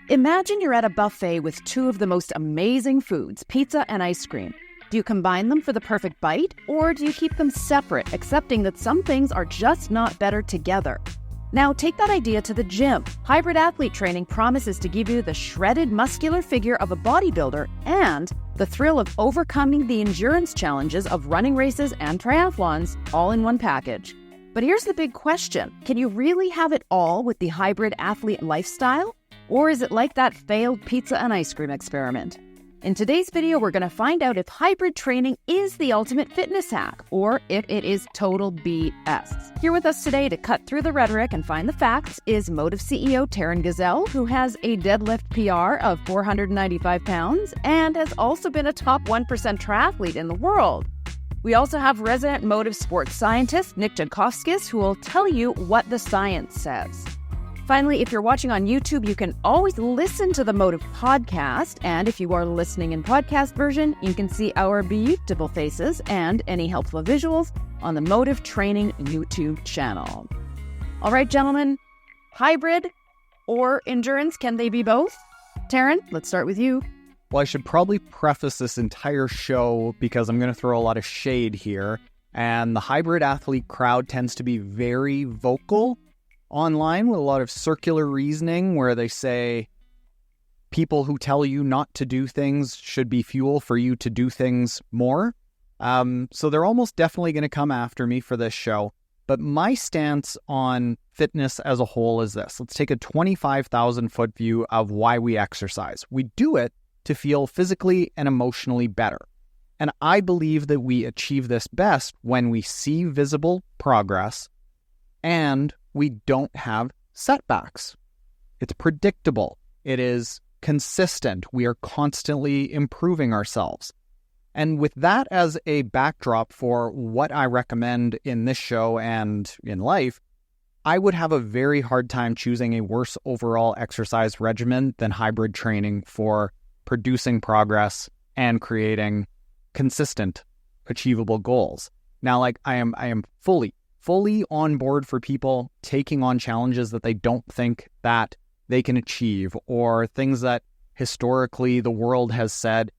Imagine you're at a buffet with two of the most amazing foods, pizza and ice cream. Do you combine them for the perfect bite, or do you keep them separate, accepting that some things are just not better together? Now take that idea to the gym. Hybrid athlete training promises to give you the shredded muscular figure of a bodybuilder and the thrill of overcoming the endurance challenges of running races and triathlons all in one package. But here's the big question. Can you really have it all with the hybrid athlete lifestyle? Or is it like that failed pizza and ice cream experiment? In today's video, we're going to find out if hybrid training is the ultimate fitness hack, or if it is total BS. Here with us today to cut through the rhetoric and find the facts is MOTTIV CEO Taren Gazelle, who has a deadlift PR of 495 pounds and has also been a top 1% triathlete in the world. We also have resident MOTTIV sports scientist Nick Jankovskis, who will tell you what the science says. Finally, if you're watching on YouTube, you can always listen to the MOTTIV podcast. And if you are listening in podcast version, you can see our beautiful faces and any helpful visuals on the MOTTIV Training YouTube channel. All right, gentlemen, hybrid or endurance, can they be both? Taren, let's start with you. Well, I should probably preface this entire show because I'm going to throw a lot of shade here. And the hybrid athlete crowd tends to be very vocal online with a lot of circular reasoning where they say people who tell you not to do things should be fuel for you to do things more. So they're almost definitely going to come after me for this show. But my stance on fitness as a whole is this. Let's take a 25,000 foot view of why we exercise. We do it to feel physically and emotionally better. And I believe that we achieve this best when we see visible progress and we don't have setbacks. It's predictable. It is consistent. We are constantly improving ourselves. And with that as a backdrop for what I recommend in this show and in life, I would have a very hard time choosing a worse overall exercise regimen than hybrid training for producing progress and creating consistent, achievable goals. Now, I am fully on board for people taking on challenges that they don't think that they can achieve, or things that historically the world has said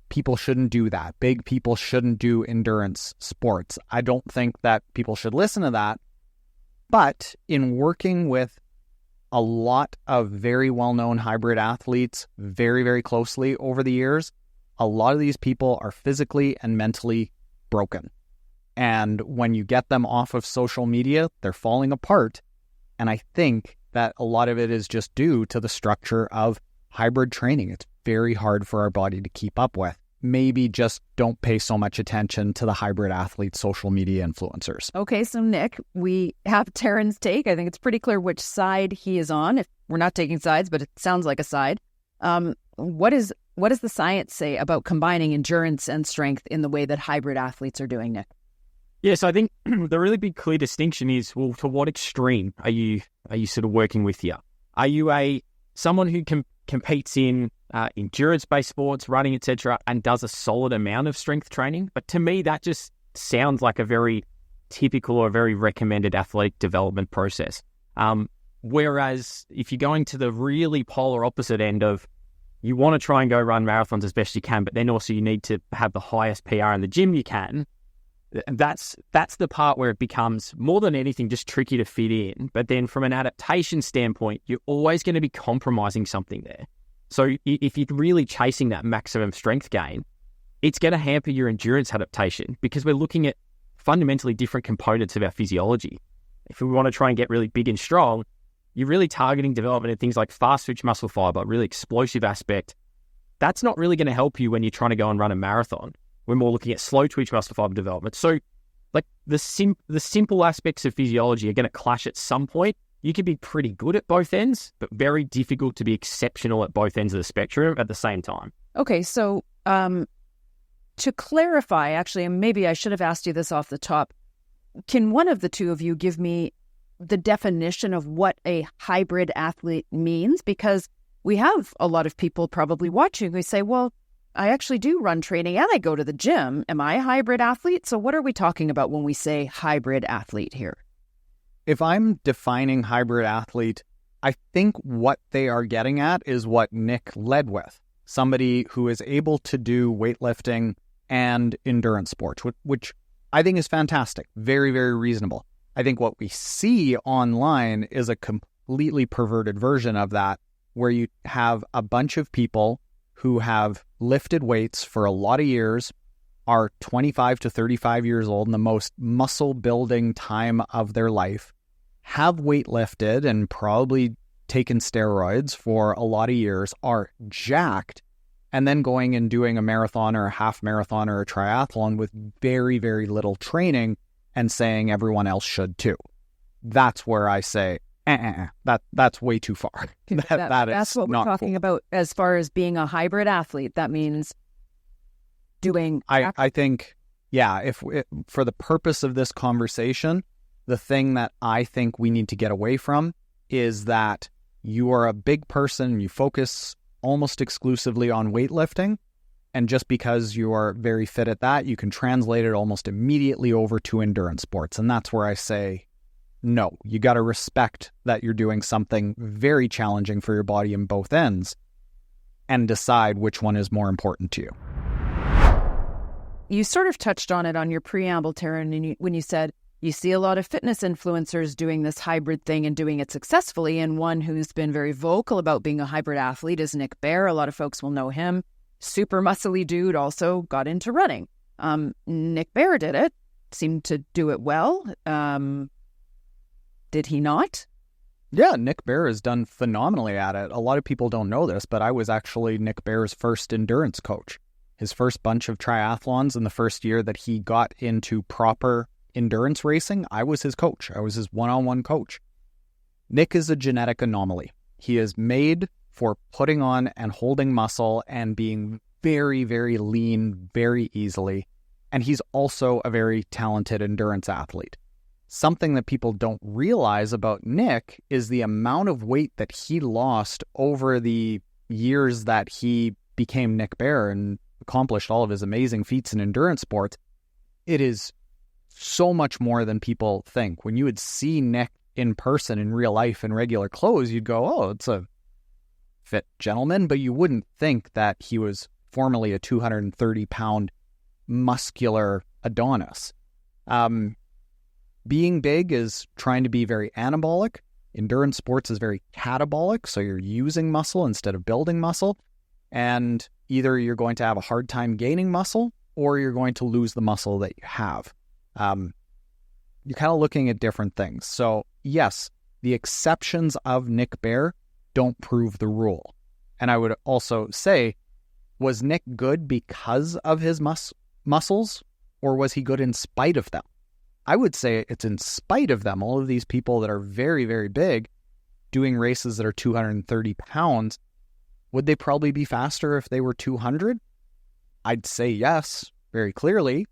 people shouldn't do that. Big people shouldn't do endurance sports. I don't think that people should listen to that. But in working with a lot of very well-known hybrid athletes very, very closely over the years, a lot of these people are physically and mentally broken. And when you get them off of social media, they're falling apart. And I think that a lot of it is just due to the structure of hybrid training. It's very hard for our body to keep up with. Maybe just don't pay so much attention to the hybrid athlete social media influencers. Okay, so Nick, we have Taren's take. I think it's pretty clear which side he is on. If we're not taking sides, but it sounds like a side. What does the science say about combining endurance and strength in the way that hybrid athletes are doing, Nick? Yeah, so I think the really big clear distinction is, well, to what extreme are you sort of working with here? Are you someone who competes in endurance-based sports, running, etc., and does a solid amount of strength training? But to me, that just sounds like a very typical or very recommended athletic development process. Whereas if you're going to the really polar opposite end of you want to try and go run marathons as best you can, but then also you need to have the highest PR in the gym you can, that's the part where it becomes more than anything just tricky to fit in. But then from an adaptation standpoint, you're always going to be compromising something there. So if you're really chasing that maximum strength gain, it's going to hamper your endurance adaptation because we're looking at fundamentally different components of our physiology. If we want to try and get really big and strong, you're really targeting development of things like fast twitch muscle fiber, really explosive aspect. That's not really going to help you when you're trying to go and run a marathon. We're more looking at slow twitch muscle fiber development. So the simple aspects of physiology are going to clash at some point. You can be pretty good at both ends, but very difficult to be exceptional at both ends of the spectrum at the same time. Okay, so to clarify, actually, and maybe I should have asked you this off the top, can one of the two of you give me the definition of what a hybrid athlete means? Because we have a lot of people probably watching who say, well, I actually do run training and I go to the gym. Am I a hybrid athlete? So what are we talking about when we say hybrid athlete here? If I'm defining hybrid athlete, I think what they are getting at is what Nick led with. Somebody who is able to do weightlifting and endurance sports, which I think is fantastic. Very, very reasonable. I think what we see online is a completely perverted version of that, where you have a bunch of people who have lifted weights for a lot of years, are 25 to 35 years old in the most muscle building time of their life, have weightlifted and probably taken steroids for a lot of years, are jacked, and then going and doing a marathon or a half marathon or a triathlon with very, very little training and saying everyone else should too. That's where I say, that's way too far. That's what we're talking about as far as being a hybrid athlete. That means doing... I think, for the purpose of this conversation, the thing that I think we need to get away from is that you are a big person, you focus almost exclusively on weightlifting, and just because you are very fit at that, you can translate it almost immediately over to endurance sports. And that's where I say, no, you got to respect that you're doing something very challenging for your body in both ends and decide which one is more important to you. You sort of touched on it on your preamble, Taren, when you said you see a lot of fitness influencers doing this hybrid thing and doing it successfully. And one who's been very vocal about being a hybrid athlete is Nick Bare. A lot of folks will know him. Super muscly dude, also got into running. Nick Bare did it, seemed to do it well. Did he not? Yeah, Nick Bare has done phenomenally at it. A lot of people don't know this, but I was actually Nick Bare's first endurance coach. His first bunch of triathlons in the first year that he got into proper endurance racing, I was his coach. I was his one-on-one coach. Nick is a genetic anomaly. He is made for putting on and holding muscle and being very, very lean very easily. And he's also a very talented endurance athlete. Something that people don't realize about Nick is the amount of weight that he lost over the years that he became Nick Bare and accomplished all of his amazing feats in endurance sports. It is so much more than people think. When you would see Nick in person in real life in regular clothes, you'd go, oh, it's a fit gentleman, but you wouldn't think that he was formerly a 230-pound muscular Adonis. Being big is trying to be very anabolic. Endurance sports is very catabolic, so you're using muscle instead of building muscle. And either you're going to have a hard time gaining muscle or you're going to lose the muscle that you have. You're kind of looking at different things. So yes, the exceptions of Nick Bare don't prove the rule. And I would also say, was Nick good because of his muscles, or was he good in spite of them? I would say it's in spite of them. All of these people that are very, very big doing races that are 230 pounds, would they probably be faster if they were 200? I'd say yes, very clearly.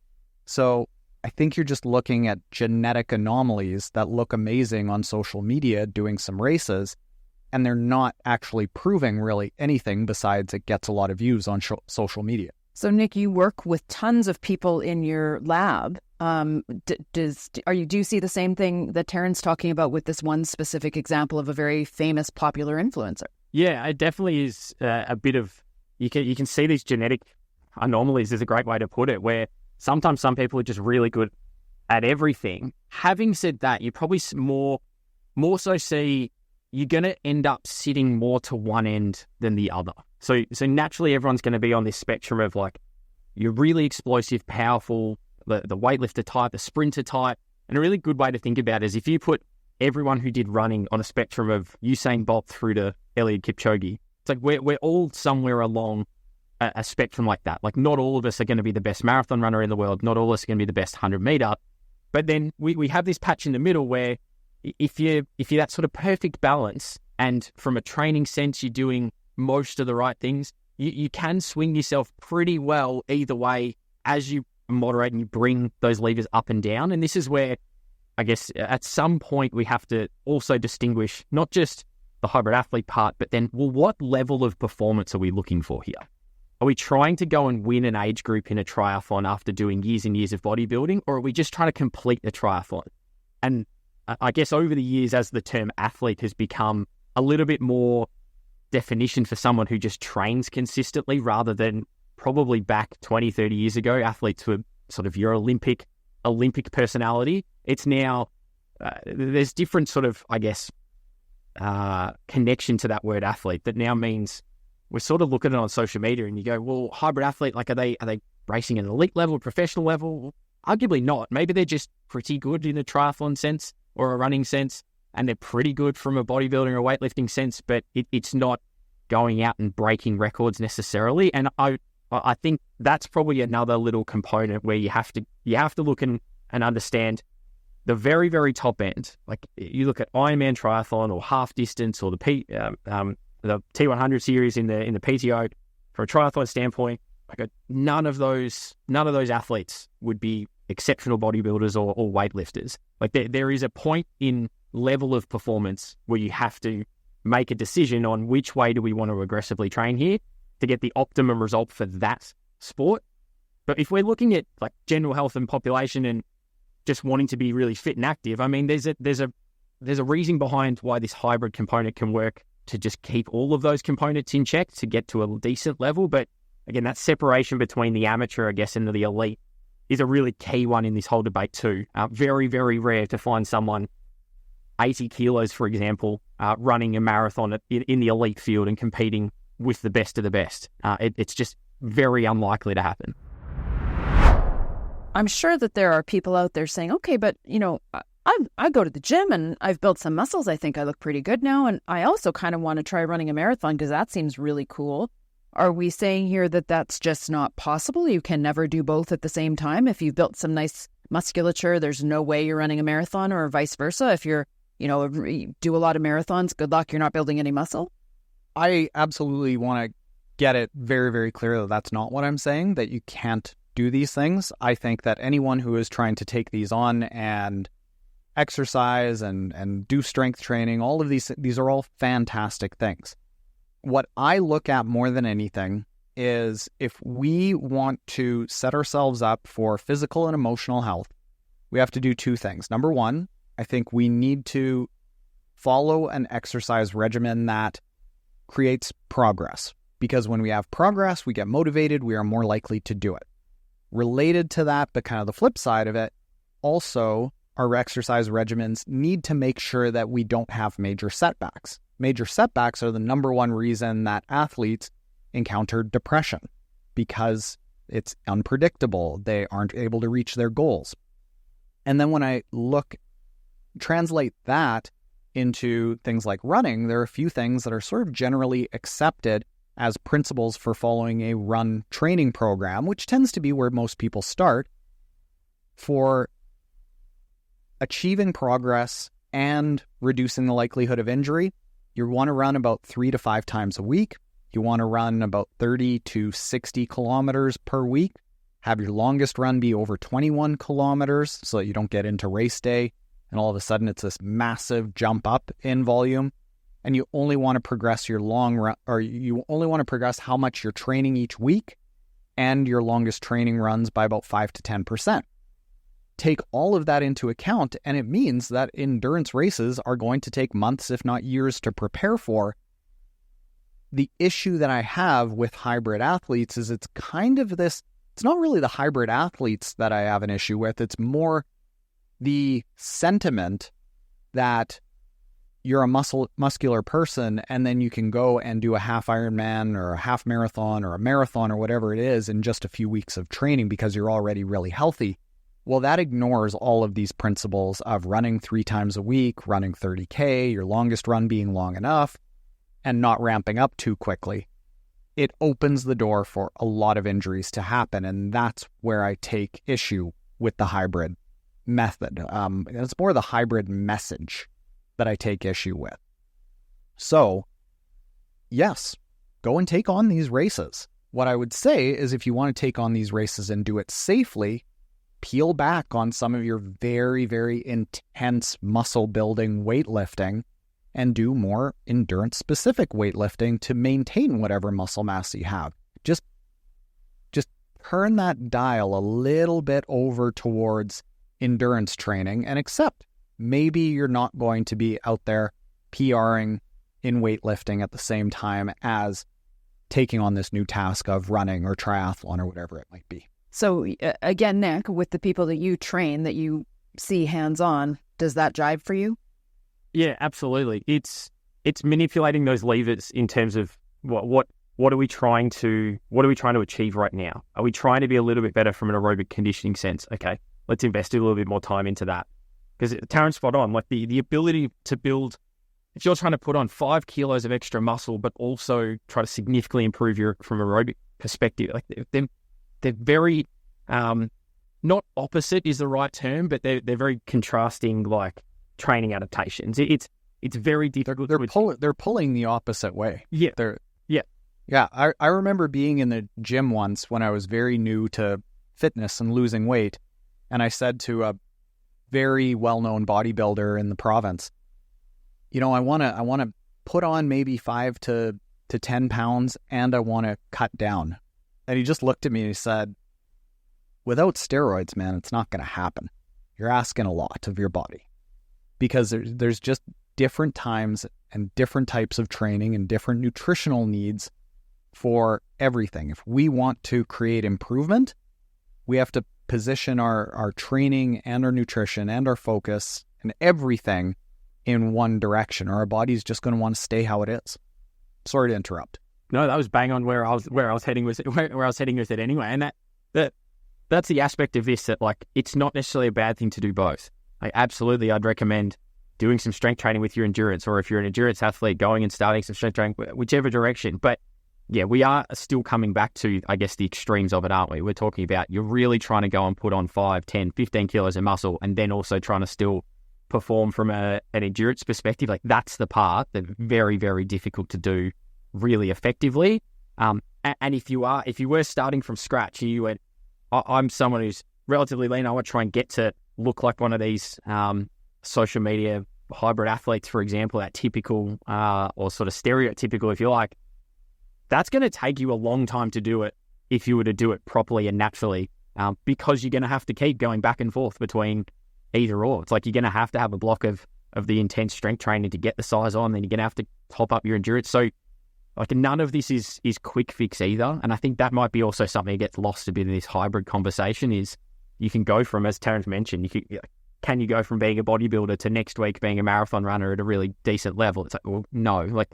So I think you're just looking at genetic anomalies that look amazing on social media doing some races, and they're not actually proving really anything besides it gets a lot of views on social media. So Nick, you work with tons of people in your lab. Do you see the same thing that Taren's talking about with this one specific example of a very famous popular influencer? Yeah, it definitely is a bit of, you can see these genetic anomalies is a great way to put it, where sometimes some people are just really good at everything. Having said that, you probably more so see you're going to end up sitting more to one end than the other. So naturally everyone's going to be on this spectrum of like, you're really explosive, powerful, the weightlifter type, the sprinter type. And a really good way to think about it is if you put everyone who did running on a spectrum of Usain Bolt through to Eliud Kipchoge, it's like we're all somewhere along a spectrum like that. Like not all of us are going to be the best marathon runner in the world. Not all of us are going to be the best 100 meter. But then we have this patch in the middle where if you're that sort of perfect balance, and from a training sense, you're doing most of the right things, you can swing yourself pretty well either way as you moderate and you bring those levers up and down. And this is where I guess at some point we have to also distinguish not just the hybrid athlete part, but then, well, what level of performance are we looking for here? Are we trying to go and win an age group in a triathlon after doing years and years of bodybuilding, or are we just trying to complete a triathlon? And I guess over the years, as the term athlete has become a a little bit more definition for someone who just trains consistently, rather than probably back 20, 30 years ago, athletes were sort of your Olympic personality. It's now, there's different sort of, I guess, connection to that word athlete that now means we're sort of looking at it on social media and you go, well, hybrid athlete, like, are they racing at an elite level, professional level? Arguably not. Maybe they're just pretty good in a triathlon sense or a running sense, and they're pretty good from a bodybuilding or weightlifting sense, but it's not going out and breaking records necessarily. And I think that's probably another little component where you have to look and understand the very, very top end. Like, you look at Ironman triathlon or half distance or the T100 series in the PTO. From a triathlon standpoint, like, none of those athletes would be exceptional bodybuilders or weightlifters. Like, there is a point in level of performance where you have to make a decision on which way do we want to aggressively train here to get the optimum result for that sport. But if we're looking at like general health and population and just wanting to be really fit and active, I mean, there's a reason behind why this hybrid component can work to just keep all of those components in check to get to a decent level. But again, that separation between the amateur, I guess, and the elite is a really key one in this whole debate too. Very, very rare to find someone 80 kilos, for example, running a marathon in the elite field and competing with the best of the best. It's just very unlikely to happen. I'm sure that there are people out there saying, okay, but, I go to the gym and I've built some muscles. I think I look pretty good now. And I also kind of want to try running a marathon because that seems really cool. Are we saying here that that's just not possible? You can never do both at the same time. If you've built some nice musculature, there's no way you're running a marathon, or vice versa. If you're, do a lot of marathons, good luck, you're not building any muscle. I absolutely want to get it very, very clear that that's not what I'm saying, that you can't do these things. I think that anyone who is trying to take these on and exercise and do strength training, all of these are all fantastic things. What I look at more than anything is if we want to set ourselves up for physical and emotional health, we have to do two things. Number one, I think we need to follow an exercise regimen that creates progress, because when we have progress, we get motivated, we are more likely to do it. Related to that, but kind of the flip side of it, also our exercise regimens need to make sure that we don't have major setbacks. Major setbacks are the number one reason that athletes encounter depression, because it's unpredictable. They aren't able to reach their goals. And then when I translate that into things like running, there are a few things that are sort of generally accepted as principles for following a run training program, which tends to be where most people start for achieving progress and reducing the likelihood of injury. You want to run about 3 to 5 times a week. You want to run about 30 to 60 kilometers per week. Have your longest run be over 21 kilometers so that you don't get into race day and all of a sudden it's this massive jump up in volume. And you only want to progress your long run, or you only want to progress how much you're training each week and your longest training runs by about 5 to 10%. Take all of that into account, and it means that endurance races are going to take months, if not years, to prepare for. The issue that I have with hybrid athletes is it's not really the hybrid athletes that I have an issue with. It's more the sentiment that you're a muscular person and then you can go and do a half Ironman or a half marathon or a marathon or whatever it is in just a few weeks of training because you're already really healthy. Well, that ignores all of these principles of running 3 times a week, running 30K, your longest run being long enough, and not ramping up too quickly. It opens the door for a lot of injuries to happen, and that's where I take issue with the hybrid method. It's more the hybrid message that I take issue with. So, yes, go and take on these races. What I would say is if you want to take on these races and do it safely, peel back on some of your very, very intense muscle building weightlifting and do more endurance specific weightlifting to maintain whatever muscle mass you have. Just turn that dial a little bit over towards endurance training and accept maybe you're not going to be out there PRing in weightlifting at the same time as taking on this new task of running or triathlon or whatever it might be. So again, Nick, with the people that you train, that you see hands-on, does that jive for you? Yeah, absolutely. It's manipulating those levers in terms of what are we trying to achieve right now? Are we trying to be a little bit better from an aerobic conditioning sense? Okay, let's invest a little bit more time into that. Because Taren's spot on, like the ability to build, if you're trying to put on 5 kilos of extra muscle, but also try to significantly improve from an aerobic perspective, like they're very, not opposite is the right term, but they're very contrasting, like training adaptations. It's very difficult. They're pulling the opposite way. Yeah. Yeah. I remember being in the gym once when I was very new to fitness and losing weight. And I said to a very well-known bodybuilder in the province, you know, I want to put on maybe 5 to 10 pounds and I want to cut down. And he just looked at me and he said, without steroids, man, it's not going to happen. You're asking a lot of your body, because there's just different times and different types of training and different nutritional needs for everything. If we want to create improvement, we have to position our training and our nutrition and our focus and everything in one direction, or our body's just going to want to stay how it is. Sorry to interrupt. No, that was bang on where I was heading with it anyway. And that's the aspect of this, that like it's not necessarily a bad thing to do both. Like absolutely, I'd recommend doing some strength training with your endurance, or if you're an endurance athlete, going and starting some strength training, whichever direction. But yeah, we are still coming back to, I guess, the extremes of it, aren't we? We're talking about you're really trying to go and put on 5, 10, 15 kilos of muscle, and then also trying to still perform from an endurance perspective. Like that's the part that's very, very difficult to do really effectively. And if you were starting from scratch, and you went, I'm someone who's relatively lean, I want to try and get to look like one of these social media hybrid athletes, for example, that typical or sort of stereotypical, if you like, that's going to take you a long time to do it if you were to do it properly and naturally, because you're going to have to keep going back and forth between either or. It's like you're going to have a block of the intense strength training to get the size on, then you're going to have to top up your endurance. So like none of this is quick fix either. And I think that might be also something that gets lost a bit in this hybrid conversation is you can go from, as Terence mentioned, can you go from being a bodybuilder to next week being a marathon runner at a really decent level? It's like, well, no. Like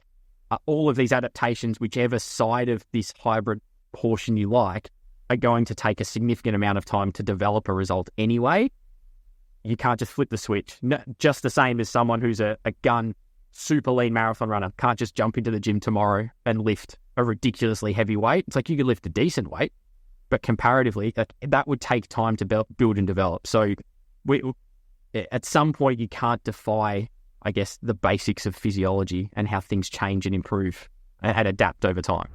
all of these adaptations, whichever side of this hybrid portion you like, are going to take a significant amount of time to develop a result anyway. You can't just flip the switch. No, just the same as someone who's a gun, super lean marathon runner can't just jump into the gym tomorrow and lift a ridiculously heavy weight. It's like you could lift a decent weight, but comparatively, that would take time to build and develop. So at some point, you can't defy, I guess, the basics of physiology and how things change and improve and adapt over time.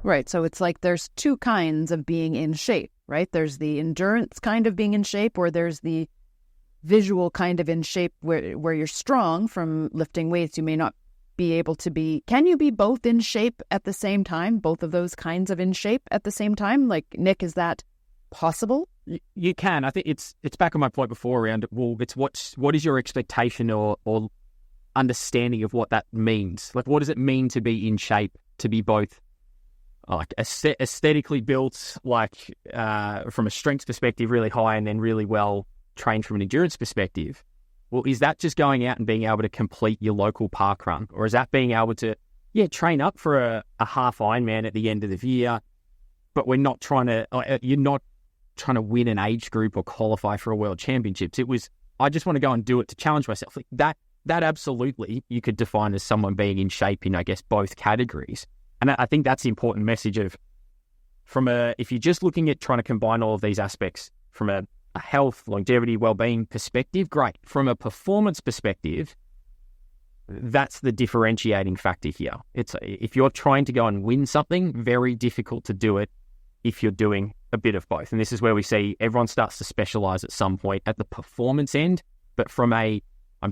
Right. So it's like there's two kinds of being in shape, right? There's the endurance kind of being in shape, or there's the visual kind of in shape where you're strong from lifting weights. You may not be able to be. Can you be both in shape at the same time? Both of those kinds of in shape at the same time? Like, Nick, is that possible? You can. I think it's back on my point before around, well, it's what is your expectation or understanding of what that means? Like, what does it mean to be in shape, to be both like aesthetically built, like from a strength perspective, really high, and then really well trained from an endurance perspective? Well, is that just going out and being able to complete your local park run? Or is that being able to, train up for a half Ironman at the end of the year, but you're not trying to win an age group or qualify for a world championships. It was, I just want to go and do it to challenge myself. Like that absolutely you could define as someone being in shape in, I guess, both categories. And I think that's the important message of, if you're just looking at trying to combine all of these aspects from a health, longevity, well-being perspective, great. From a performance perspective, that's the differentiating factor here. It's, if you're trying to go and win something, very difficult to do it if you're doing a bit of both. And this is where we see everyone starts to specialize at some point at the performance end, but from I'm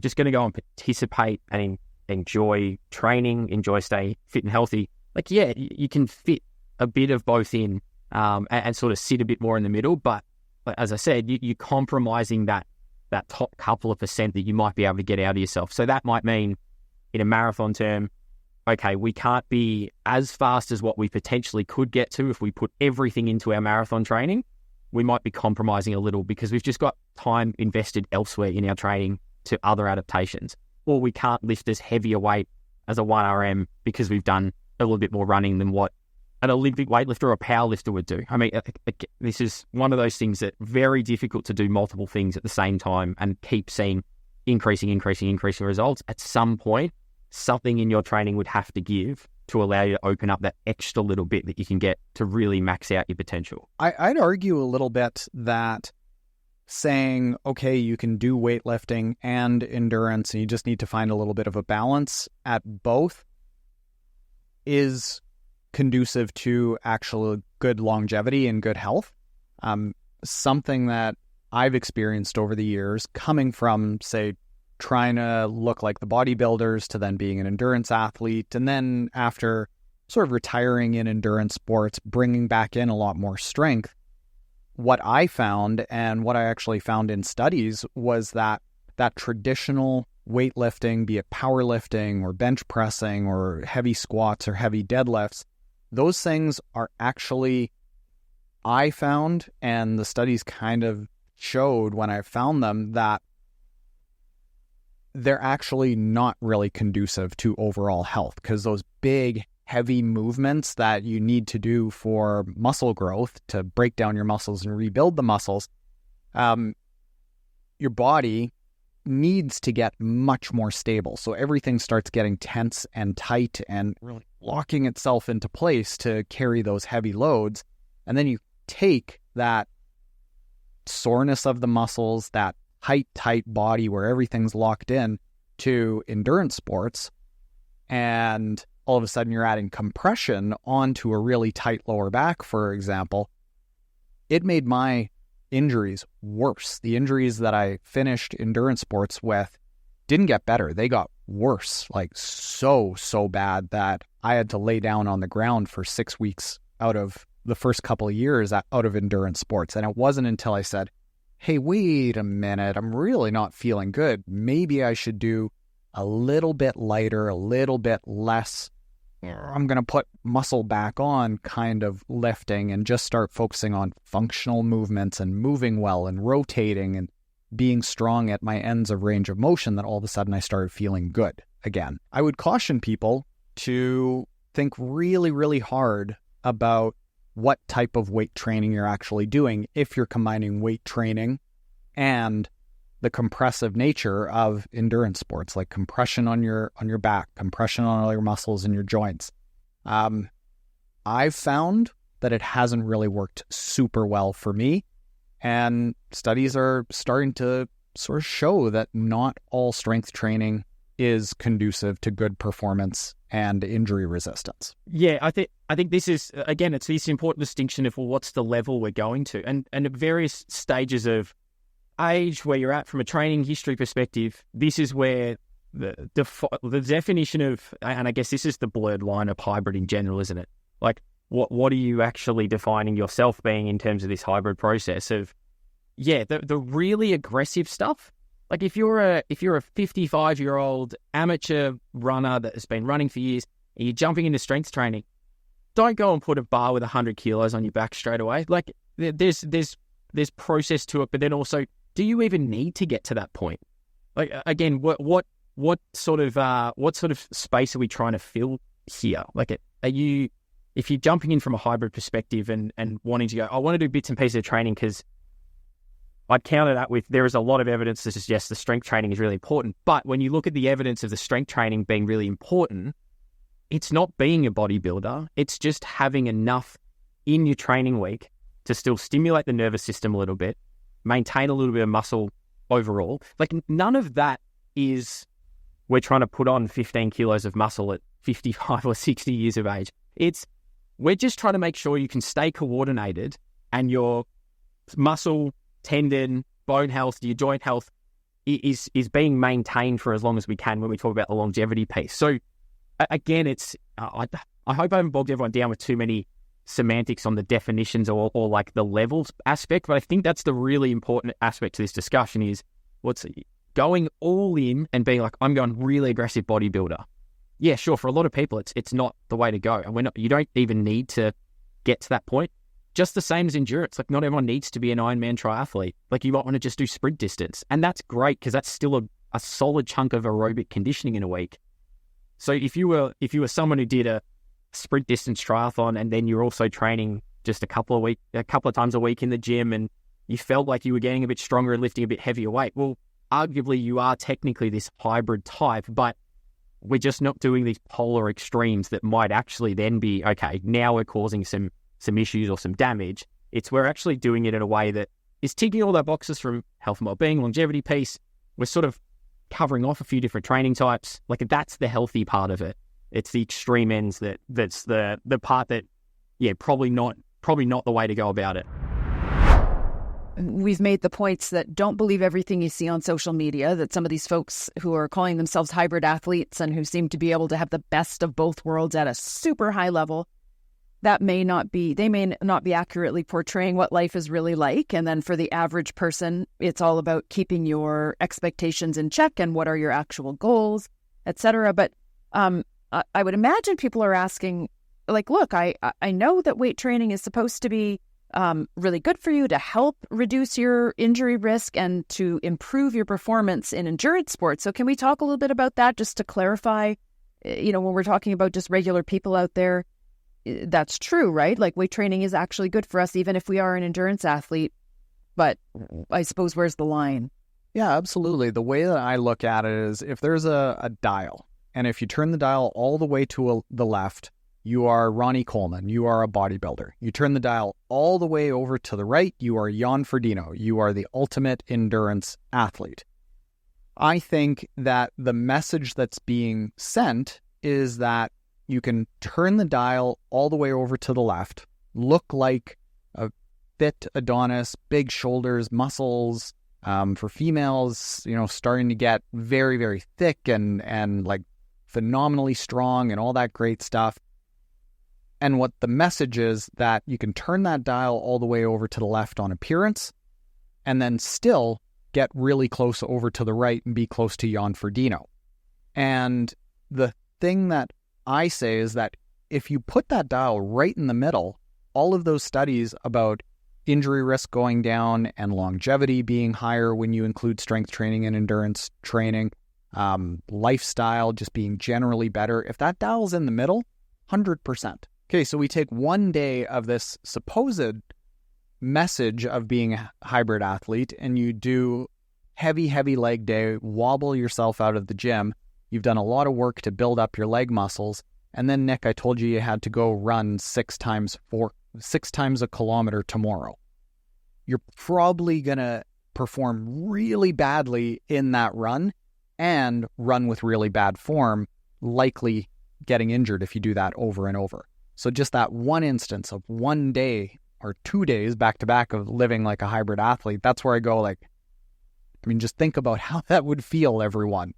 just going to go and participate and enjoy training, enjoy staying fit and healthy. Like, you can fit a bit of both in and sort of sit a bit more in the middle. But as I said, you're compromising that top couple of percent that you might be able to get out of yourself. So that might mean in a marathon term, okay, we can't be as fast as what we potentially could get to if we put everything into our marathon training. We might be compromising a little because we've just got time invested elsewhere in our training to other adaptations. Or we can't lift as heavy a weight as a 1RM because we've done a little bit more running than what an Olympic weightlifter or a powerlifter would do. I mean, this is one of those things that very difficult to do multiple things at the same time and keep seeing increasing results. At some point, something in your training would have to give to allow you to open up that extra little bit that you can get to really max out your potential. I'd argue a little bit that saying, okay, you can do weightlifting and endurance and you just need to find a little bit of a balance at both is conducive to actual good longevity and good health. Something that I've experienced over the years, coming from, say, trying to look like the bodybuilders to then being an endurance athlete, and then after sort of retiring in endurance sports, bringing back in a lot more strength. What I found, and what I actually found in studies, was that traditional weightlifting, be it powerlifting or bench pressing or heavy squats or heavy deadlifts, those things are actually, I found, and the studies kind of showed when I found them, that they're actually not really conducive to overall health, because those big, heavy movements that you need to do for muscle growth to break down your muscles and rebuild the muscles, your body needs to get much more stable. So everything starts getting tense and tight and really locking itself into place to carry those heavy loads. And then you take that soreness of the muscles, that tight body where everything's locked in, to endurance sports, and all of a sudden you're adding compression onto a really tight lower back, for example. It made my injuries worse. The injuries that I finished endurance sports with didn't get better. They got worse, like so bad that I had to lay down on the ground for 6 weeks out of the first couple of years out of endurance sports. And it wasn't until I said, hey, wait a minute, I'm really not feeling good. Maybe I should do a little bit lighter, a little bit less, I'm going to put muscle back on kind of lifting, and just start focusing on functional movements and moving well and rotating and being strong at my ends of range of motion, that all of a sudden I started feeling good again. I would caution people to think really, really hard about what type of weight training you're actually doing if you're combining weight training and the compressive nature of endurance sports, like compression on your back, compression on all your muscles and your joints. I've found that it hasn't really worked super well for me, and studies are starting to sort of show that not all strength training is conducive to good performance and injury resistance. Yeah, I think this is, again, it's this important distinction of, well, what's the level we're going to, and at various stages of age where you're at from a training history perspective, this is where the definition of, and I guess this is the blurred line of hybrid in general, isn't it? Like, what are you actually defining yourself being in terms of this hybrid process of, yeah, the really aggressive stuff. Like if you're a 55-year-old amateur runner that has been running for years and you're jumping into strength training, don't go and put a bar with 100 kilos on your back straight away. Like there's process to it, but then also, do you even need to get to that point? Like again, what sort of space are we trying to fill here? Like, if you're jumping in from a hybrid perspective and wanting to go, I want to do bits and pieces of training, because I'd counter that with, there is a lot of evidence to suggest the strength training is really important. But when you look at the evidence of the strength training being really important, it's not being a bodybuilder. It's just having enough in your training week to still stimulate the nervous system a little bit, maintain a little bit of muscle overall. Like none of that is, we're trying to put on 15 kilos of muscle at 55 or 60 years of age. We're just trying to make sure you can stay coordinated and your muscle, tendon, bone health, your joint health is being maintained for as long as we can when we talk about the longevity piece. So again, it's I hope I haven't bogged everyone down with too many semantics on the definitions or like the levels aspect, but I think that's the really important aspect to this discussion is going all in and being like, I'm going really aggressive bodybuilder. Yeah, sure. For a lot of people, it's not the way to go. And you don't even need to get to that point. Just the same as endurance. Like, not everyone needs to be an Ironman triathlete. Like, you might want to just do sprint distance. And that's great because that's still a solid chunk of aerobic conditioning in a week. So if you were someone who did a sprint distance triathlon and then you're also training just a couple of times a week in the gym, and you felt like you were getting a bit stronger and lifting a bit heavier weight, well, arguably you are technically this hybrid type, but we're just not doing these polar extremes that might actually then be, okay, now we're causing some issues or some damage. We're actually doing it in a way that is ticking all our boxes from health and wellbeing, longevity piece. We're sort of covering off a few different training types. Like, that's the healthy part of it. It's the extreme ends that's the part that, yeah, probably not the way to go about it. We've made the points that don't believe everything you see on social media, that some of these folks who are calling themselves hybrid athletes and who seem to be able to have the best of both worlds at a super high level, they may not be accurately portraying what life is really like. And then for the average person, it's all about keeping your expectations in check and what are your actual goals, etc. But I would imagine people are asking, like, look, I know that weight training is supposed to be really good for you to help reduce your injury risk and to improve your performance in endurance sports. So can we talk a little bit about that just to clarify, when we're talking about just regular people out there, that's true, right? Like, weight training is actually good for us, even if we are an endurance athlete. But I suppose, where's the line? Yeah, absolutely. The way that I look at it is, if there's a dial, and if you turn the dial all the way to the left, you are Ronnie Coleman, you are a bodybuilder. You turn the dial all the way over to the right, you are Jan Frodeno, you are the ultimate endurance athlete. I think that the message that's being sent is that you can turn the dial all the way over to the left, look like a fit Adonis, big shoulders, muscles, for females, starting to get very, very thick and like phenomenally strong and all that great stuff. And what the message is, that you can turn that dial all the way over to the left on appearance and then still get really close over to the right and be close to Jan Frodeno. And the thing that I say is that if you put that dial right in the middle, all of those studies about injury risk going down and longevity being higher when you include strength training and endurance training, lifestyle just being generally better, if that dial's in the middle, 100%. Okay, so we take one day of this supposed message of being a hybrid athlete and you do heavy leg day, wobble yourself out of the gym. You've done a lot of work to build up your leg muscles. And then, Nick, I told you had to go run 6 times a kilometer tomorrow. You're probably going to perform really badly in that run and run with really bad form, likely getting injured if you do that over and over. So just that one instance of one day or 2 days back to back of living like a hybrid athlete, that's where I go just think about how that would feel, everyone.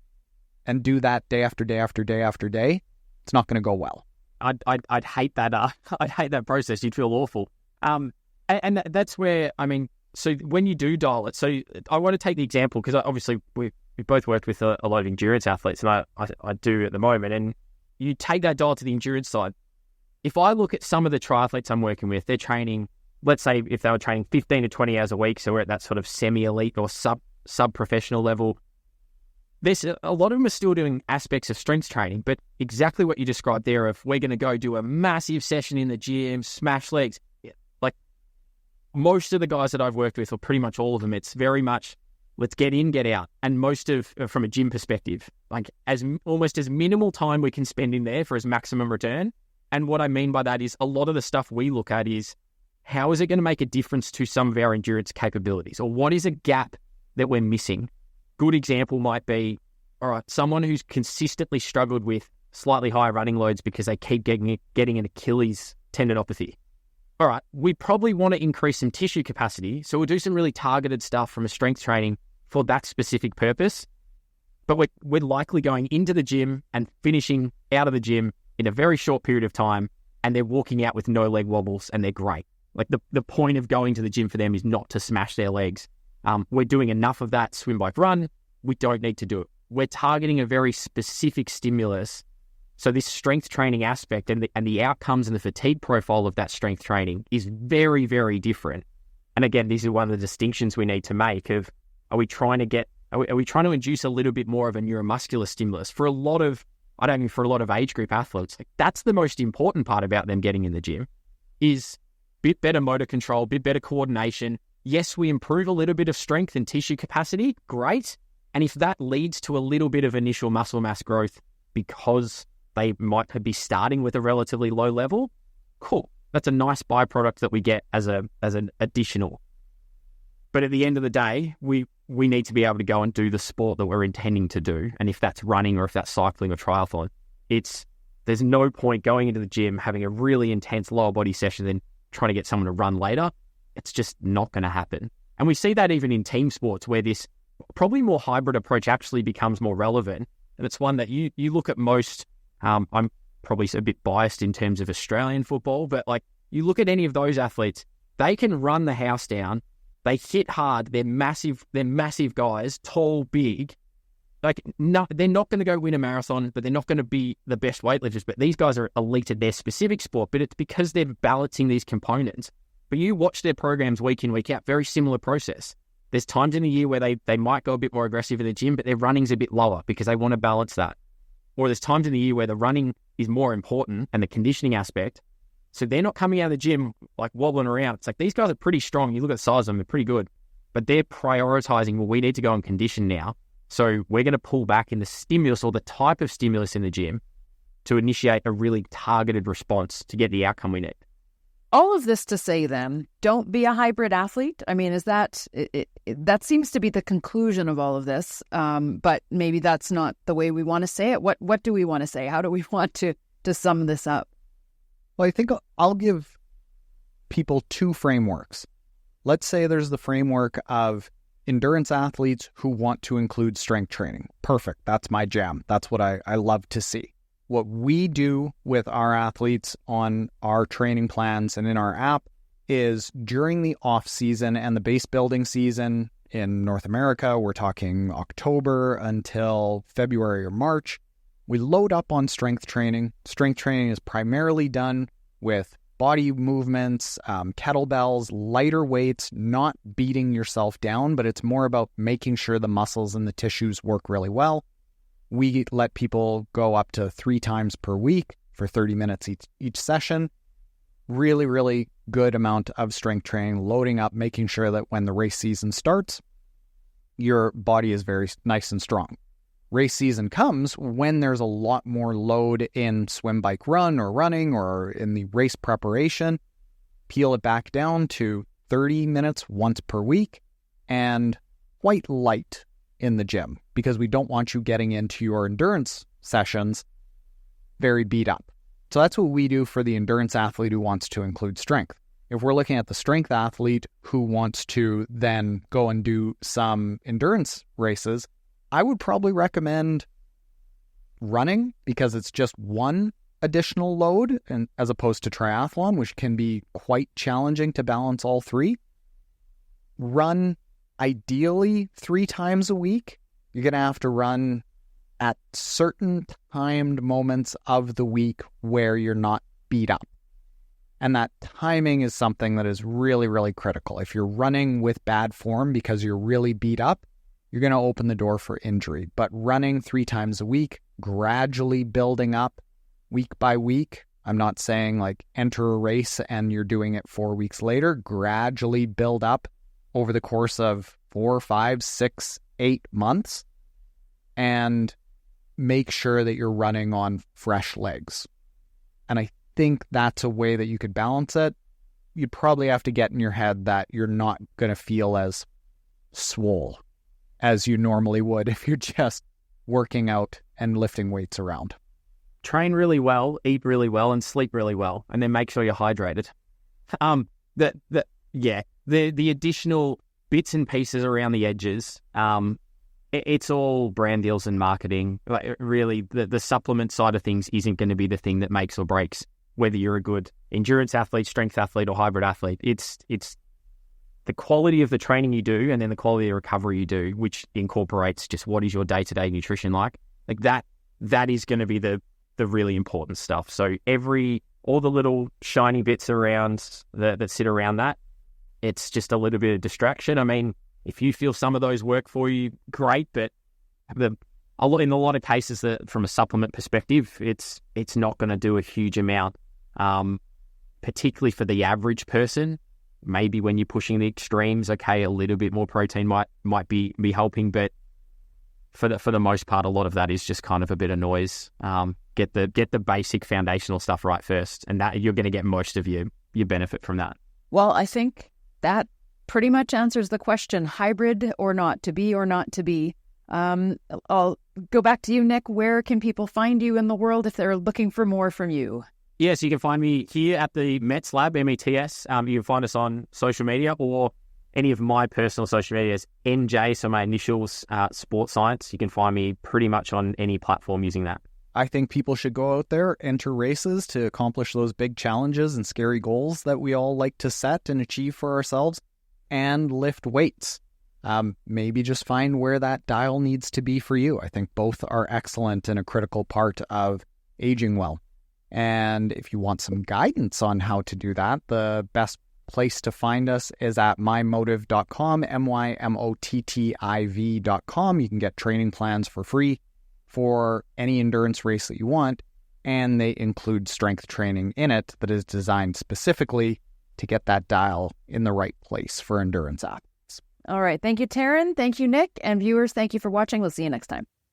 And do that day after day after day after day, it's not going to go well. I'd hate that. I'd hate that process. You'd feel awful. And that's where, so when you do dial it, so I want to take the example, because obviously we both worked with a lot of endurance athletes, and I do at the moment. And you take that dial to the endurance side. If I look at some of the triathletes I'm working with, they're training, let's say if they were training 15 to 20 hours a week, so we're at that sort of semi-elite or sub-professional level. There's a lot of them are still doing aspects of strength training, but exactly what you described there of we're going to go do a massive session in the gym, smash legs. Like, most of the guys that I've worked with, or pretty much all of them, it's very much let's get in, get out. And most of, from a gym perspective, like almost as minimal time we can spend in there for as maximum return. And what I mean by that is a lot of the stuff we look at is how is it going to make a difference to some of our endurance capabilities, or what is a gap that we're missing? Good example might be, all right, someone who's consistently struggled with slightly higher running loads because they keep getting an Achilles tendinopathy. All right, we probably want to increase some tissue capacity, so we'll do some really targeted stuff from a strength training for that specific purpose. But we're likely going into the gym and finishing out of the gym in a very short period of time, and they're walking out with no leg wobbles, and they're great. Like, the point of going to the gym for them is not to smash their legs. We're doing enough of that swim, bike, run, we don't need to do it. We're targeting a very specific stimulus. So this strength training aspect and the outcomes and the fatigue profile of that strength training is very, very different. And again, these are one of the distinctions we need to make of, are we trying to induce a little bit more of a neuromuscular stimulus for a lot of age group athletes? Like, that's the most important part about them getting in the gym, is bit better motor control, bit better coordination. Yes, we improve a little bit of strength and tissue capacity, great. And if that leads to a little bit of initial muscle mass growth because they might be starting with a relatively low level, cool. That's a nice byproduct that we get as an additional. But at the end of the day, we need to be able to go and do the sport that we're intending to do. And if that's running or if that's cycling or triathlon, there's no point going into the gym, having a really intense lower body session, then trying to get someone to run later. It's just not going to happen. And we see that even in team sports, where this probably more hybrid approach actually becomes more relevant. And it's one that you look at most, I'm probably a bit biased in terms of Australian football, but like, you look at any of those athletes, they can run the house down. They hit hard. They're massive guys, tall, big. Like, no, they're not going to go win a marathon, but they're not going to be the best weightlifters. But these guys are elite at their specific sport, but it's because they're balancing these components. But you watch their programs week in, week out, very similar process. There's times in the year where they might go a bit more aggressive in the gym, but their running's a bit lower because they want to balance that. Or there's times in the year where the running is more important and the conditioning aspect. So they're not coming out of the gym like wobbling around. It's like, these guys are pretty strong. You look at the size of them, they're pretty good. But they're prioritizing, well, we need to go and condition now. So we're going to pull back in the stimulus or the type of stimulus in the gym to initiate a really targeted response to get the outcome we need. All of this to say then, don't be a hybrid athlete. I mean, is that, that seems to be the conclusion of all of this, but maybe that's not the way we want to say it. What do we want to say? How do we want to sum this up? Well, I think I'll give people two frameworks. Let's say there's the framework of endurance athletes who want to include strength training. Perfect. That's my jam. That's what I love to see. What we do with our athletes on our training plans and in our app is during the off season and the base building season in North America, we're talking October until February or March, we load up on strength training. Strength training is primarily done with body movements, kettlebells, lighter weights, not beating yourself down, but it's more about making sure the muscles and the tissues work really well. We let people go up to 3 times per week for 30 minutes each session. Really, really good amount of strength training, loading up, making sure that when the race season starts, your body is very nice and strong. Race season comes when there's a lot more load in swim, bike, run, or running, or in the race preparation. Peel it back down to 30 minutes once per week and quite light in the gym, because we don't want you getting into your endurance sessions very beat up. So that's what we do for the endurance athlete who wants to include strength. If we're looking at the strength athlete who wants to then go and do some endurance races, I would probably recommend running, because it's just one additional load, and as opposed to triathlon, which can be quite challenging to balance all three. Run ideally 3 times a week. You're going to have to run at certain timed moments of the week where you're not beat up. And that timing is something that is really, really critical. If you're running with bad form because you're really beat up, you're going to open the door for injury. But running 3 times a week, gradually building up week by week. I'm not saying like enter a race and you're doing it 4 weeks later. Gradually build up over the course of 4, 5, 6, 8 months, and make sure that you're running on fresh legs. And I think that's a way that you could balance it. You'd probably have to get in your head that you're not going to feel as swole as you normally would if you're just working out and lifting weights around. Train really well, eat really well, and sleep really well, and then make sure you're hydrated. The additional bits and pieces around the edges, it's all brand deals and marketing. Like, really, the supplement side of things isn't going to be the thing that makes or breaks whether you're a good endurance athlete, strength athlete, or hybrid athlete. It's the quality of the training you do and then the quality of the recovery you do, which incorporates just what is your day-to-day nutrition like that is going to be the really important stuff. So all the little shiny bits around that sit around that, it's just a little bit of distraction. I mean, if you feel some of those work for you, great, but in a lot of cases, that from a supplement perspective, it's not going to do a huge amount, particularly for the average person. Maybe when you're pushing the extremes, okay, a little bit more protein might be helping, but for the most part, a lot of that is just kind of a bit of noise. Get the basic foundational stuff right first, and that you're going to get most of your benefit from that. Well, I think that pretty much answers the question, hybrid or not, to be or not to be. I'll go back to you, Nick. Where can people find you in the world if they're looking for more from you? Yes, you can find me here at the METS Lab, METS. You can find us on social media or any of my personal social medias, NJ, so my initials, Sports Science. You can find me pretty much on any platform using that. I think people should go out there, enter races to accomplish those big challenges and scary goals that we all like to set and achieve for ourselves, and lift weights. Maybe just find where that dial needs to be for you. I think both are excellent and a critical part of aging well. And if you want some guidance on how to do that, the best place to find us is at MyMOTTIV.com, MyMOTTIV.com. You can get training plans for free for any endurance race that you want, and they include strength training in it that is designed specifically to get that dial in the right place for endurance athletes. All right. Thank you, Taren. Thank you, Nick. And viewers, thank you for watching. We'll see you next time.